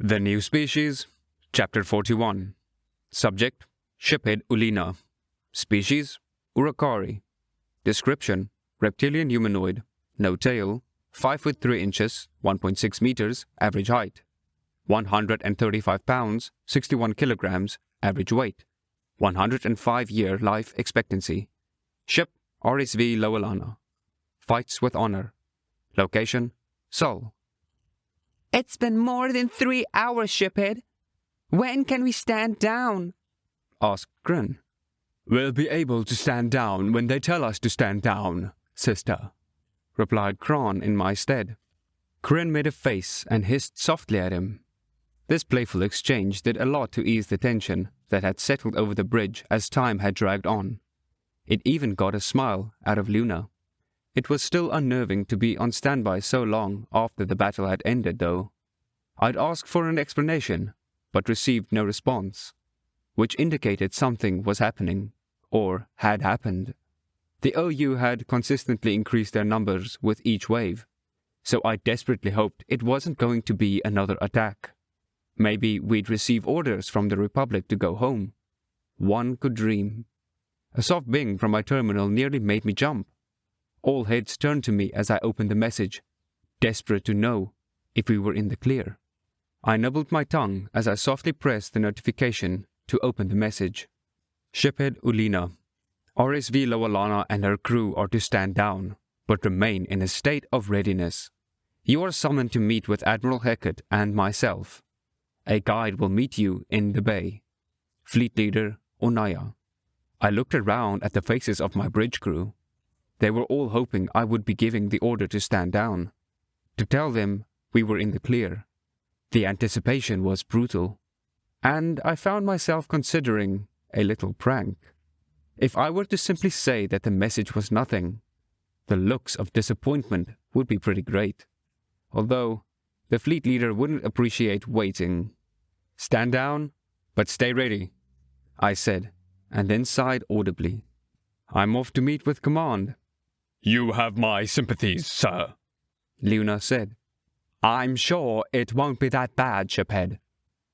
The New Species, Chapter 41. Subject, Shiphead Ulina. Species, Urakari. Description, reptilian humanoid. No tail, 5 foot 3 inches, 1.6 meters, average height. 135 pounds, 61 kilograms, average weight. 105-year life expectancy. Ship, RSV Lowalana. Fights with honor. Location, Seoul. It's been more than 3 hours, Shiphead. When can we stand down? Asked Grin. We'll be able to stand down when they tell us to stand down, sister, replied Kron in my stead. Grin made a face and hissed softly at him. This playful exchange did a lot to ease the tension that had settled over the bridge as time had dragged on. It even got a smile out of Luna. It was still unnerving to be on standby so long after the battle had ended, though. I'd asked for an explanation, but received no response, which indicated something was happening, or had happened. The OU had consistently increased their numbers with each wave, so I desperately hoped it wasn't going to be another attack. Maybe we'd receive orders from the Republic to go home. One could dream. A soft bing from my terminal nearly made me jump. All heads turned to me as I opened the message, desperate to know if we were in the clear. I nibbled my tongue as I softly pressed the notification to open the message. Shiphead Ulina. RSV Lowalana and her crew are to stand down, but remain in a state of readiness. You are summoned to meet with Admiral Heckett and myself. A guide will meet you in the bay. Fleet Leader Onaya. I looked around at the faces of my bridge crew. They were all hoping I would be giving the order to stand down, to tell them we were in the clear. The anticipation was brutal, and I found myself considering a little prank. If I were to simply say that the message was nothing, the looks of disappointment would be pretty great. Although, the fleet leader wouldn't appreciate waiting. Stand down, but stay ready, I said, and then sighed audibly. I'm off to meet with command. You have my sympathies, sir, Luna said. I'm sure it won't be that bad, Shiphead.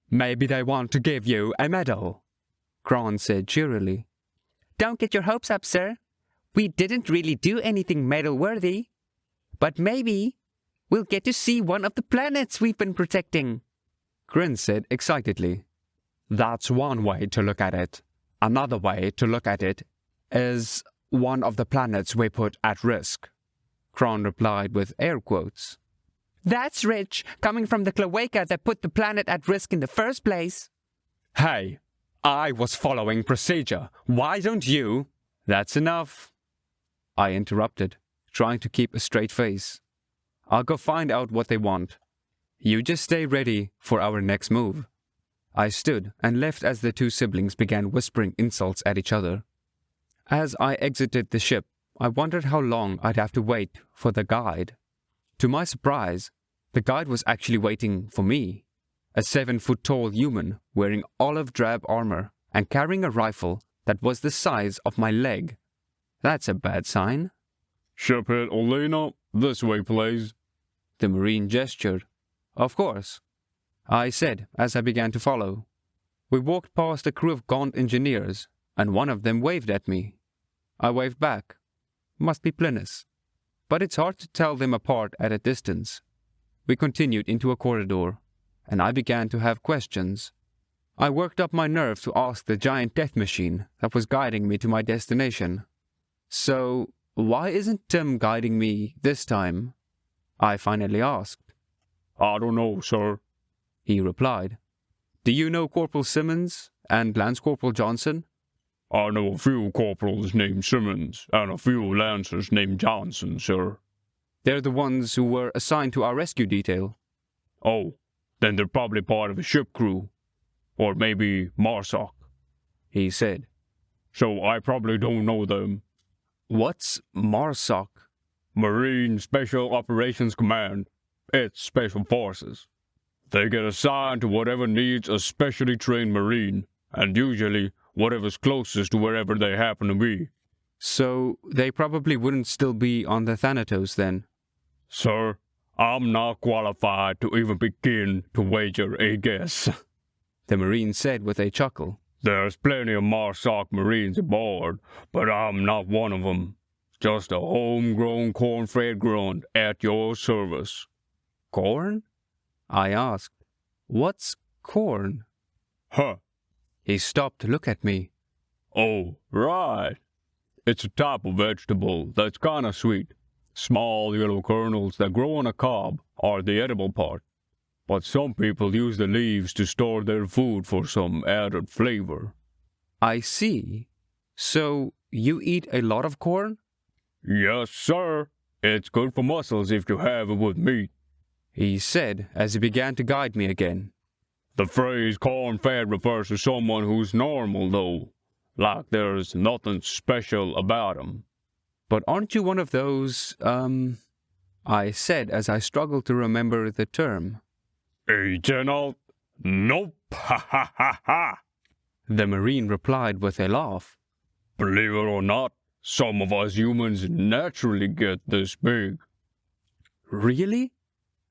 Maybe they want to give you a medal, Kron said cheerily. Don't get your hopes up, sir. We didn't really do anything medal-worthy. But maybe we'll get to see one of the planets we've been protecting, Grin said excitedly. That's one way to look at it. Another way to look at it is one of the planets we put at risk, Kron replied with air quotes. That's rich, coming from the cloaca that put the planet at risk in the first place. Hey, I was following procedure. Why don't you? That's enough, I interrupted, trying to keep a straight face. I'll go find out what they want. You just stay ready for our next move. I stood and left as the two siblings began whispering insults at each other. As I exited the ship, I wondered how long I'd have to wait for the guide. To my surprise, the guide was actually waiting for me, a 7-foot-tall human wearing olive drab armor and carrying a rifle that was the size of my leg. That's a bad sign. Shiphead Ulina, this way, please. The Marine gestured. Of course, I said as I began to follow. We walked past a crew of gaunt engineers, and one of them waved at me. I waved back. Must be Plinus. But it's hard to tell them apart at a distance. We continued into a corridor, and I began to have questions. I worked up my nerve to ask the giant death machine that was guiding me to my destination. So, why isn't Tim guiding me this time? I finally asked. I don't know, sir, he replied. Do you know Corporal Simmons and Lance Corporal Johnson? I know a few corporals named Simmons and a few lancers named Johnson, sir. They're the ones who were assigned to our rescue detail. Oh, then they're probably part of a ship crew. Or maybe MARSOC, he said. So I probably don't know them. What's MARSOC? Marine Special Operations Command. It's Special Forces. They get assigned to whatever needs a specially trained Marine, and usually whatever's closest to wherever they happen to be. So they probably wouldn't still be on the Thanatos then? Sir, I'm not qualified to even begin to wager a guess. the Marine said with a chuckle. There's plenty of Marsoc Marines aboard, but I'm not one of them. Just a homegrown corn-fed grunt at your service. Corn? I asked. What's corn? Huh. He stopped to look at me. Oh, right. It's a type of vegetable that's kinda sweet. Small yellow kernels that grow on a cob are the edible part. But some people use the leaves to store their food for some added flavor. I see. So, you eat a lot of corn? Yes, sir. It's good for muscles if you have it with meat. He said as he began to guide me again. The phrase corn-fed refers to someone who's normal, though. Like there's nothing special about 'em. But aren't you one of those, I said as I struggled to remember the term. A general? Nope, ha ha ha ha. The Marine replied with a laugh. Believe it or not, some of us humans naturally get this big. Really?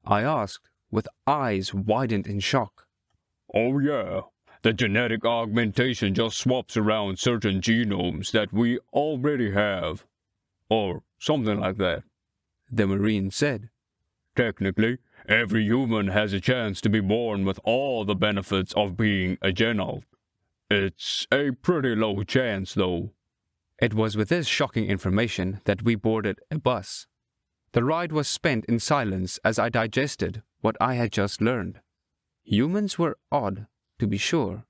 I asked, with eyes widened in shock. Oh yeah, the genetic augmentation just swaps around certain genomes that we already have. Or something like that. The Marine said. Technically, every human has a chance to be born with all the benefits of being a genalt. It's a pretty low chance, though. It was with this shocking information that we boarded a bus. The ride was spent in silence as I digested what I had just learned. Humans were odd, to be sure.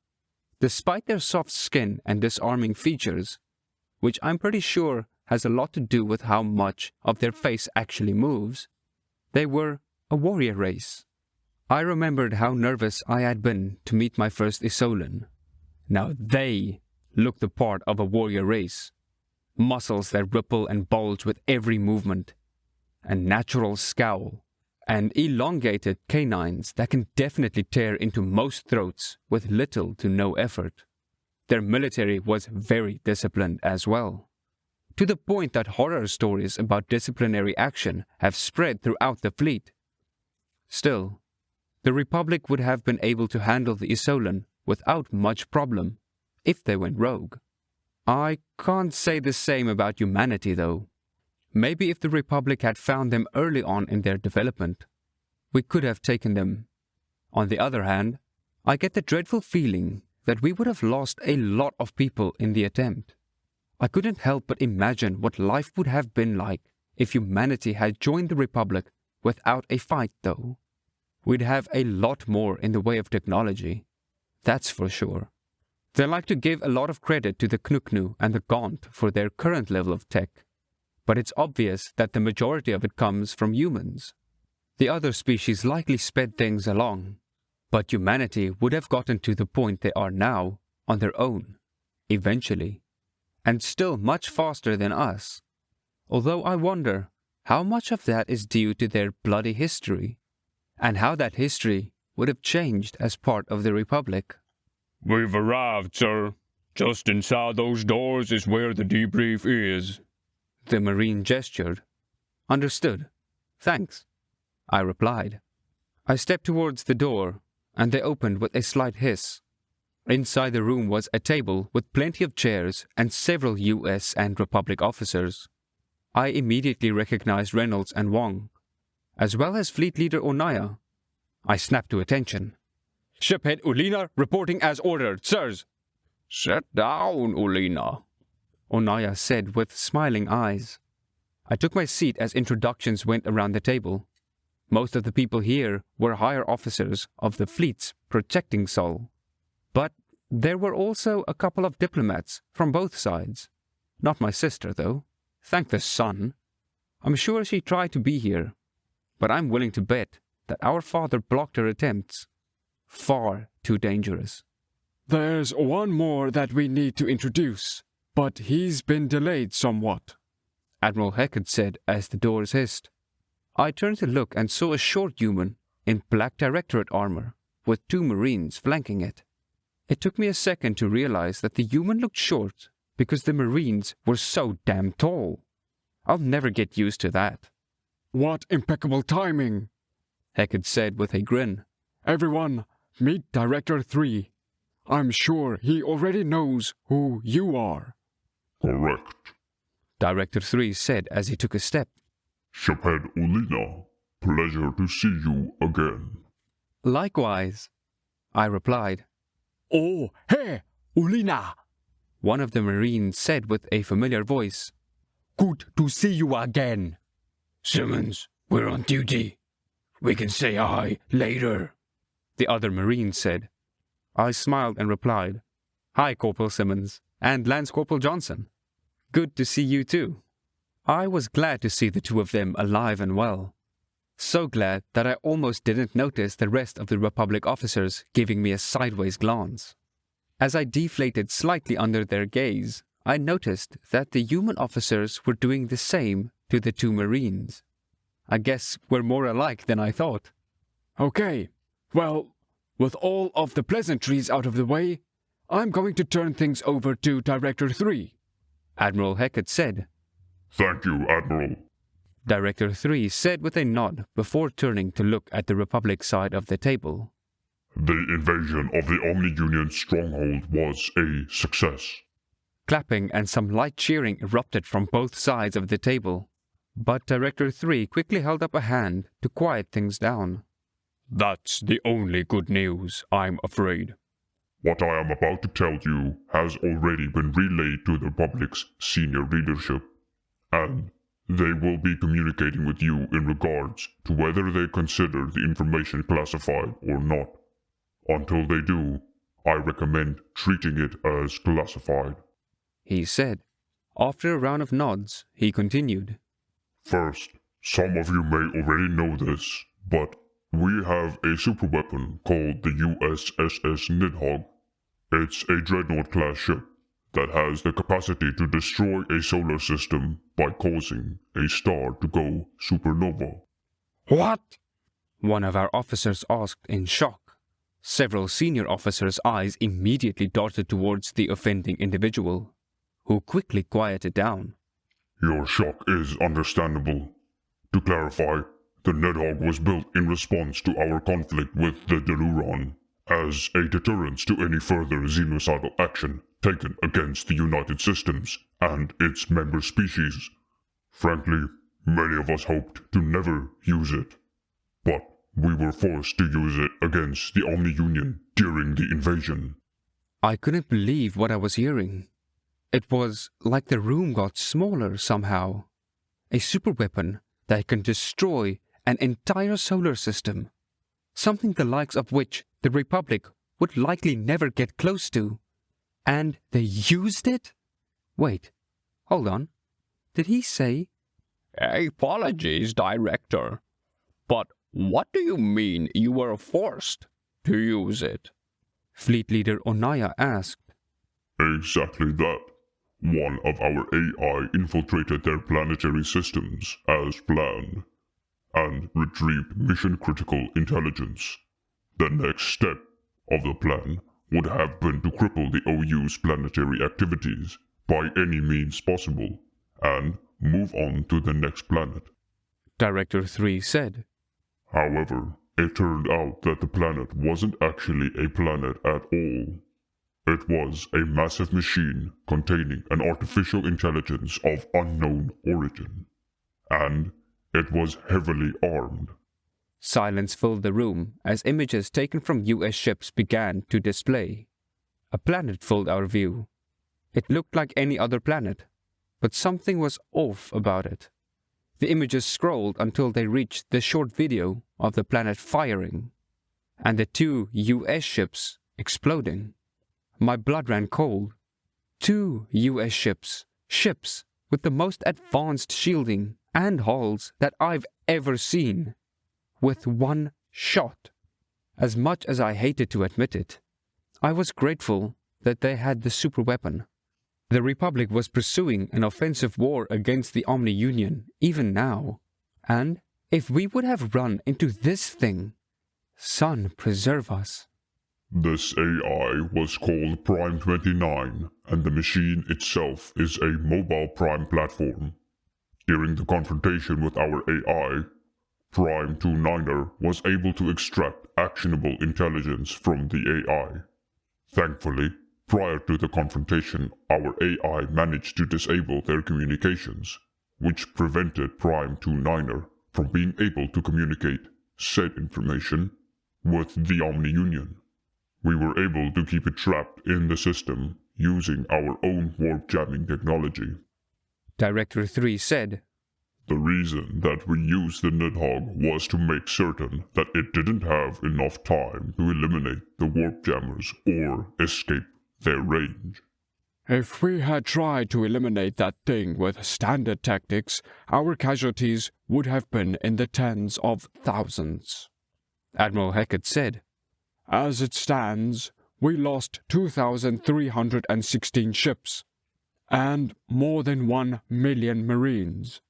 Despite their soft skin and disarming features, which I'm pretty sure has a lot to do with how much of their face actually moves, they were a warrior race. I remembered how nervous I had been to meet my first Isolan. Now they looked the part of a warrior race. Muscles that ripple and bulge with every movement, a natural scowl, and elongated canines that can definitely tear into most throats with little to no effort. Their military was very disciplined as well, to the point that horror stories about disciplinary action have spread throughout the fleet. Still, the Republic would have been able to handle the Isolan without much problem if they went rogue. I can't say the same about humanity, though. Maybe if the Republic had found them early on in their development, we could have taken them. On the other hand, I get the dreadful feeling that we would have lost a lot of people in the attempt. I couldn't help but imagine what life would have been like if humanity had joined the Republic without a fight, though. We'd have a lot more in the way of technology, that's for sure. They like to give a lot of credit to the Knuknu and the Gaunt for their current level of tech, but it's obvious that the majority of it comes from humans. The other species likely sped things along, but humanity would have gotten to the point they are now on their own, eventually, and still much faster than us. Although I wonder how much of that is due to their bloody history, and how that history would have changed as part of the Republic. We've arrived, sir. Just inside those doors is where the debrief is. The Marine gestured. Understood. Thanks, I replied. I stepped towards the door, and they opened with a slight hiss. Inside the room was a table with plenty of chairs and several U.S. and Republic officers. I immediately recognized Reynolds and Wong, as well as Fleet Leader Onaya. I snapped to attention. Shiphead Ulina reporting as ordered, sirs. Sit down, Ulina, Onaya said with smiling eyes. I took my seat as introductions went around the table. Most of the people here were higher officers of the fleet's protecting Sol. But there were also a couple of diplomats from both sides. Not my sister, though. Thank the sun. I'm sure she tried to be here, but I'm willing to bet that our father blocked her attempts. Far too dangerous. There's one more that we need to introduce, but he's been delayed somewhat, Admiral Heckett said as the doors hissed. I turned to look and saw a short human in black Directorate armor, with 2 Marines flanking it. It took me a second to realize that the human looked short because the Marines were so damn tall. I'll never get used to that. What impeccable timing, Hackett said with a grin. Everyone, meet Director 3. I'm sure he already knows who you are. Correct. Director 3 said as he took a step. Shephead Ulina, pleasure to see you again. Likewise, I replied. Oh, hey, Ulina! One of the Marines said with a familiar voice. Good to see you again. Simmons, we're on duty. We can say hi later. The other Marine said. I smiled and replied, Hi, Corporal Simmons and Lance Corporal Johnson. Good to see you too. I was glad to see the two of them alive and well. So glad that I almost didn't notice the rest of the Republic officers giving me a sideways glance. As I deflated slightly under their gaze, I noticed that the human officers were doing the same to the two Marines. I guess we're more alike than I thought. Okay, well, with all of the pleasantries out of the way, I'm going to turn things over to Director 3. Admiral Hackett said. Thank you, Admiral. Director 3 said with a nod before turning to look at the Republic side of the table. The invasion of the Omni-Union stronghold was a success. Clapping and some light cheering erupted from both sides of the table, but Director 3 quickly held up a hand to quiet things down. That's the only good news, I'm afraid. What I am about to tell you has already been relayed to the Republic's senior leadership, and they will be communicating with you in regards to whether they consider the information classified or not. Until they do, I recommend treating it as classified, He said. After a round of nods, he continued. First, some of you may already know this, but we have a superweapon called the USSS Nidhogg. It's a Dreadnought-class ship that has the capacity to destroy a solar system by causing a star to go supernova. What? One of our officers asked in shock. Several senior officers' eyes immediately darted towards the offending individual, who quickly quieted down. Your shock is understandable. To clarify, the Nidhogg was built in response to our conflict with the Deluron, as a deterrence to any further xenocidal action taken against the United Systems and its member species. Frankly, many of us hoped to never use it, but we were forced to use it against the Omni-Union during the invasion. I couldn't believe what I was hearing. It was like the room got smaller somehow. A superweapon that can destroy an entire solar system. Something the likes of which the Republic would likely never get close to. And they used it? Wait, hold on. Did he say? Apologies, Director. But what do you mean you were forced to use it? Fleet Leader Onaya asked. Exactly that. One of our AI infiltrated their planetary systems as planned, and retrieved mission-critical intelligence. The next step of the plan would have been to cripple the OU's planetary activities by any means possible, and move on to the next planet. Director 3 said. However, it turned out that the planet wasn't actually a planet at all. It was a massive machine containing an artificial intelligence of unknown origin, and it was heavily armed. Silence filled the room as images taken from US ships began to display. A planet filled our view. It looked like any other planet, but something was off about it. The images scrolled until they reached the short video of the planet firing, and the two US ships exploding. My blood ran cold. 2 US ships with the most advanced shielding and hulls that I've ever seen, with one shot. As much as I hated to admit it, I was grateful that they had the superweapon. The Republic was pursuing an offensive war against the Omni-Union even now, and if we would have run into this thing, sun preserve us. This AI was called Prime 29, and the machine itself is a mobile Prime platform. During the confrontation with our AI, Prime 29er was able to extract actionable intelligence from the AI. Thankfully, prior to the confrontation, our AI managed to disable their communications, which prevented Prime 29er from being able to communicate said information with the Omni-Union. We were able to keep it trapped in the system using our own warp jamming technology. Director 3 said, The reason that we used the Nidhogg was to make certain that it didn't have enough time to eliminate the warp jammers or escape their range. If we had tried to eliminate that thing with standard tactics, our casualties would have been in the tens of thousands. Admiral Hackett said. As it stands, we lost 2,316 ships, and more than 1 million Marines.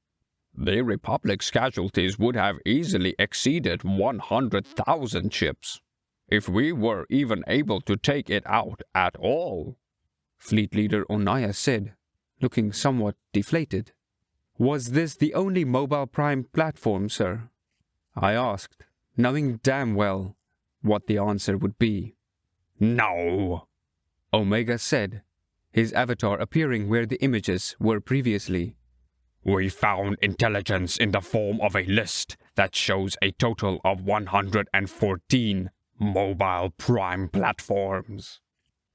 The Republic's casualties would have easily exceeded 100,000 ships, if we were even able to take it out at all. Fleet Leader Onaya said, looking somewhat deflated. Was this the only mobile prime platform, sir? I asked, knowing damn well what the answer would be. No, Omega said, his avatar appearing where the images were previously. We found intelligence in the form of a list that shows a total of 114 mobile prime platforms.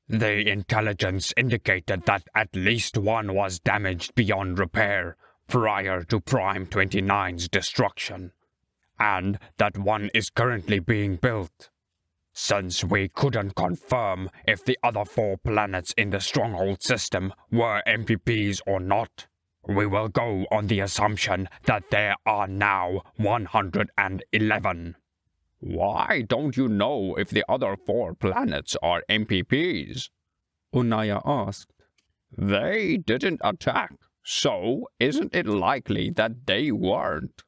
The intelligence indicated that at least one was damaged beyond repair prior to Prime 29's destruction, and that one is currently being built. Since we couldn't confirm if the other 4 planets in the Stronghold system were MPPs or not, we will go on the assumption that there are now 111. Why don't you know if the other 4 planets are MPPs? Onaya asked. They didn't attack, so isn't it likely that they weren't?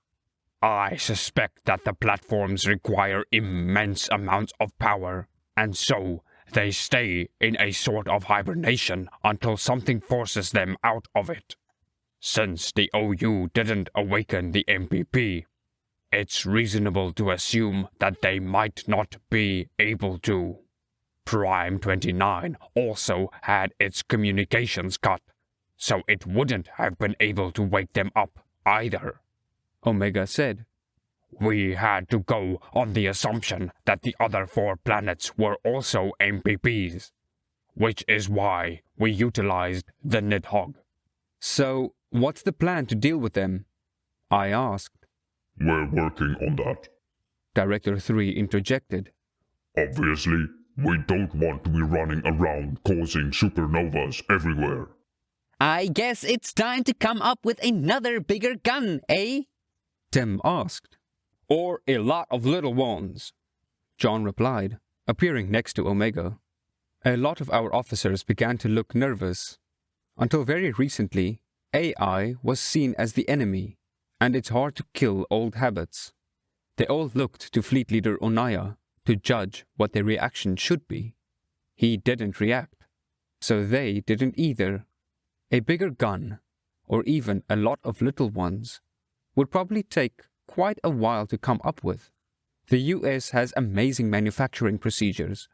I suspect that the platforms require immense amounts of power, and so they stay in a sort of hibernation until something forces them out of it. Since the OU didn't awaken the MPP, it's reasonable to assume that they might not be able to. Prime 29 also had its communications cut, so it wouldn't have been able to wake them up either. Omega said. We had to go on the assumption that the other 4 planets were also MPPs, which is why we utilized the Nidhogg. So, what's the plan to deal with them? I asked. We're working on that. Director 3 interjected. Obviously, we don't want to be running around causing supernovas everywhere. I guess it's time to come up with another bigger gun, eh? Tim asked. Or a lot of little ones, John replied, appearing next to Omega. A lot of our officers began to look nervous. Until very recently, AI was seen as the enemy, and it's hard to kill old habits. They all looked to Fleet Leader Onaya to judge what their reaction should be. He didn't react, so they didn't either. A bigger gun, or even a lot of little ones, would probably take quite a while to come up with. The US has amazing manufacturing procedures,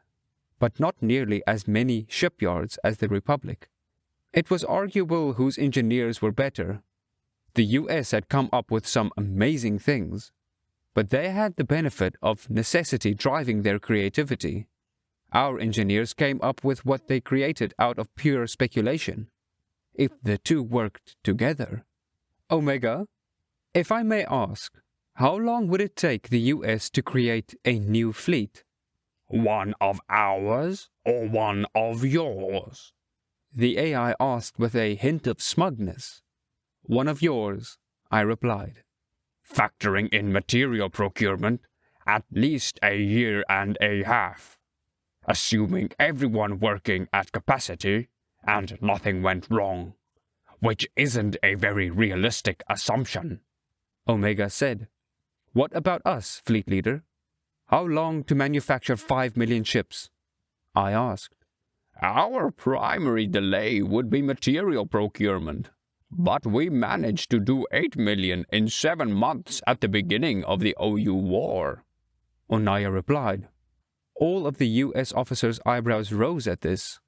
but not nearly as many shipyards as the Republic. It was arguable whose engineers were better. The US had come up with some amazing things, but they had the benefit of necessity driving their creativity. Our engineers came up with what they created out of pure speculation. If the two worked together. Omega, if I may ask, how long would it take the US to create a new fleet? One of ours or one of yours? The AI asked with a hint of smugness. One of yours, I replied. Factoring in material procurement, at least a year and a half. Assuming everyone working at capacity and nothing went wrong, which isn't a very realistic assumption. Omega said. What about us, Fleet Leader? How long to manufacture 5 million ships? I asked. Our primary delay would be material procurement, But we managed to do 8 million in 7 months at the beginning of the OU war, Onaya replied. All of the US officers' eyebrows rose at this.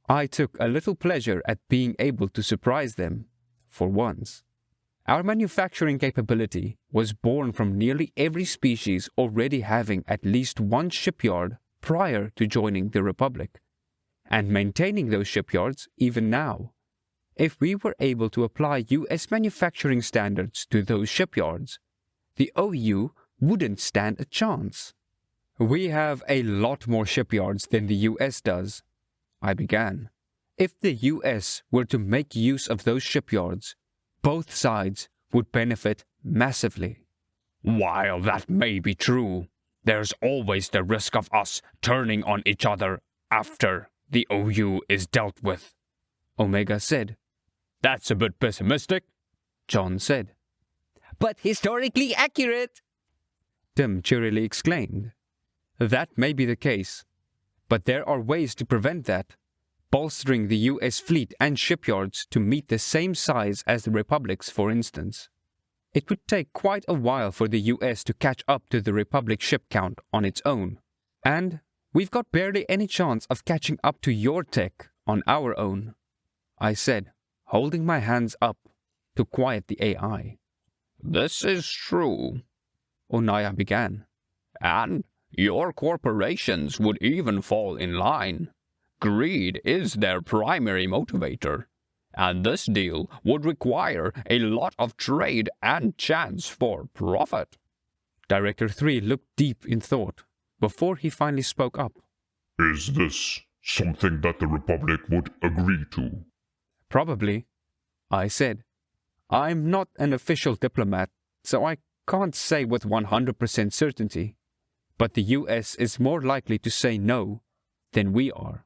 I took a little pleasure at being able to surprise them, for once. Our manufacturing capability was born from nearly every species already having at least one shipyard prior to joining the Republic, and maintaining those shipyards even now. If we were able to apply US manufacturing standards to those shipyards, the OU wouldn't stand a chance. We have a lot more shipyards than the US does, I began. If the US were to make use of those shipyards, both sides would benefit massively. While that may be true, there's always the risk of us turning on each other after the OU is dealt with, Omega said. That's a bit pessimistic, John said. But historically accurate, Tim cheerily exclaimed. That may be the case, but there are ways to prevent that, bolstering the US fleet and shipyards to meet the same size as the Republic's, for instance. It would take quite a while for the US to catch up to the Republic ship count on its own, and we've got barely any chance of catching up to your tech on our own, I said, holding my hands up to quiet the AI. This is true, Onaya began. And your corporations would even fall in line. Greed is their primary motivator, and this deal would require a lot of trade and chance for profit. Director 3 looked deep in thought before he finally spoke up. Is this something that the Republic would agree to? Probably, I said. I'm not an official diplomat, so I can't say with 100% certainty, but the US is more likely to say no than we are.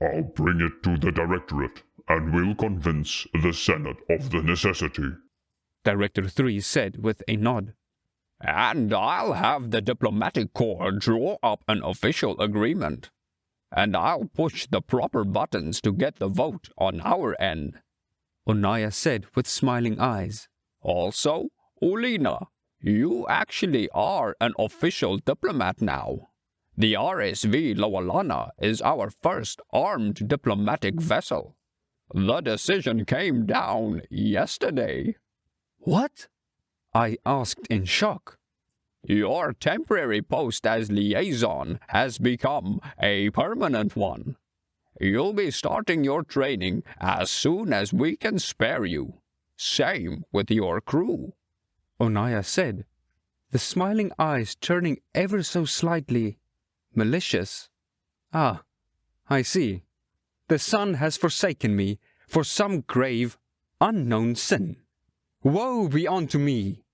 I'll bring it to the Directorate, and we'll convince the Senate of the necessity, Director 3 said with a nod. And I'll have the Diplomatic Corps draw up an official agreement. And I'll push the proper buttons to get the vote on our end, Onaya said with smiling eyes. Also, Ulina, you actually are an official diplomat now. The RSV Loalana is our first armed diplomatic vessel. The decision came down yesterday. What? I asked in shock. Your temporary post as liaison has become a permanent one. You'll be starting your training as soon as we can spare you. Same with your crew, Onaya said, the smiling eyes turning ever so slightly malicious. Ah, I see. The sun has forsaken me for some grave, unknown sin. Woe be unto me!